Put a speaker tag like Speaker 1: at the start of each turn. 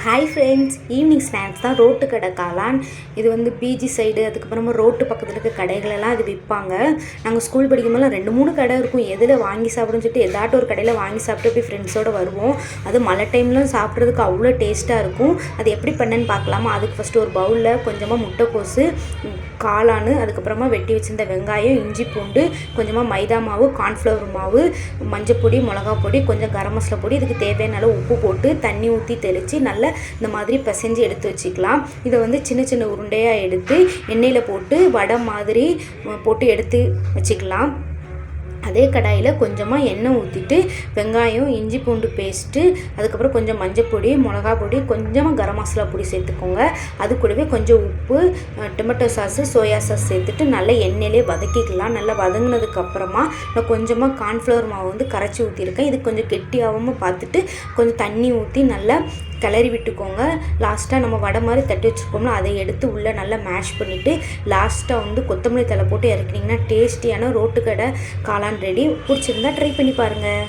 Speaker 1: Hi friends, evening snacks தான் road கடை காளான். இது வந்து பிஜி சைடு, அதுக்கப்புறமா ரோட்டு பக்கத்தில் இருக்க கடைகளெல்லாம் இது விற்பாங்க. நாங்கள் ஸ்கூல் படிக்கும்போதெல்லாம் 2-3 கடை இருக்கும். எதில் வாங்கி சாப்பிடுன்னு சொல்லிட்டு ஏதாட்டும் ஒரு கடையில் வாங்கி சாப்பிட்டு போய் ஃப்ரெண்ட்ஸோடு வருவோம். அது மழை டைம்லாம் சாப்பிட்றதுக்கு அவ்வளோ டேஸ்ட்டாக இருக்கும். அது எப்படி பண்ணேன்னு பார்க்கலாமா? அதுக்கு ஃபஸ்ட்டு ஒரு பவுலில் கொஞ்சமாக முட்டைக்கோசு, காளான், அதுக்கப்புறமா வெட்டி வச்சிருந்த வெங்காயம், இஞ்சி பூண்டு, கொஞ்சமாக மைதா மாவு, கார்ன்ஃப்ளவர் மாவு, மஞ்சப்பொடி, மிளகா பொடி, கொஞ்சம் கரம் மசாலா பொடி, இதுக்கு தேவையான அளவு உப்பு போட்டு தண்ணி ஊற்றி தெளித்து நல்லா இந்த மாதிரி பிசைஞ்சு எடுத்து வச்சுக்கலாம். இதை வந்து சின்ன சின்ன உருண்டையாக எடுத்து எண்ணெயில் போட்டு வடை மாதிரி போட்டு எடுத்து வச்சுக்கலாம். அதே கடாயில் கொஞ்சமாக எண்ணெய் ஊற்றிட்டு வெங்காயம், இஞ்சி பூண்டு பேஸ்ட்டு, அதுக்கப்புறம் கொஞ்சம் மஞ்சப்பொடி, மிளகா பொடி, கொஞ்சமாக கரம் மசாலா பொடி சேர்த்துக்கோங்க. அது கூடவே கொஞ்சம் உப்பு, டொமேட்டோ சாஸு, சோயா சாஸ் சேர்த்துட்டு நல்லா எண்ணெயிலே வதக்கிக்கலாம். நல்லா வதங்கினதுக்கப்புறமா நான் கொஞ்சமாக கார்ன்ஃப்ளவர் மாவு வந்து கரைச்சி ஊற்றிருக்கேன். இது கொஞ்சம் கெட்டியாகவும் பார்த்துட்டு கொஞ்சம் தண்ணி ஊற்றி நல்லா கிளறி விட்டுக்கோங்க. லாஸ்ட்டாக நம்ம வடை மாதிரி தட்டி வச்சுருக்கோம்னா அதை எடுத்து உள்ளே நல்லா மேஷ் பண்ணிவிட்டு லாஸ்ட்டாக வந்து கொத்தமல்லி தழை போட்டு இறக்குனீங்கன்னா டேஸ்டியான ரோட்டு கடை காளான் ரெடி. பிடிச்சிருந்தா ட்ரை பண்ணி பாருங்கள்.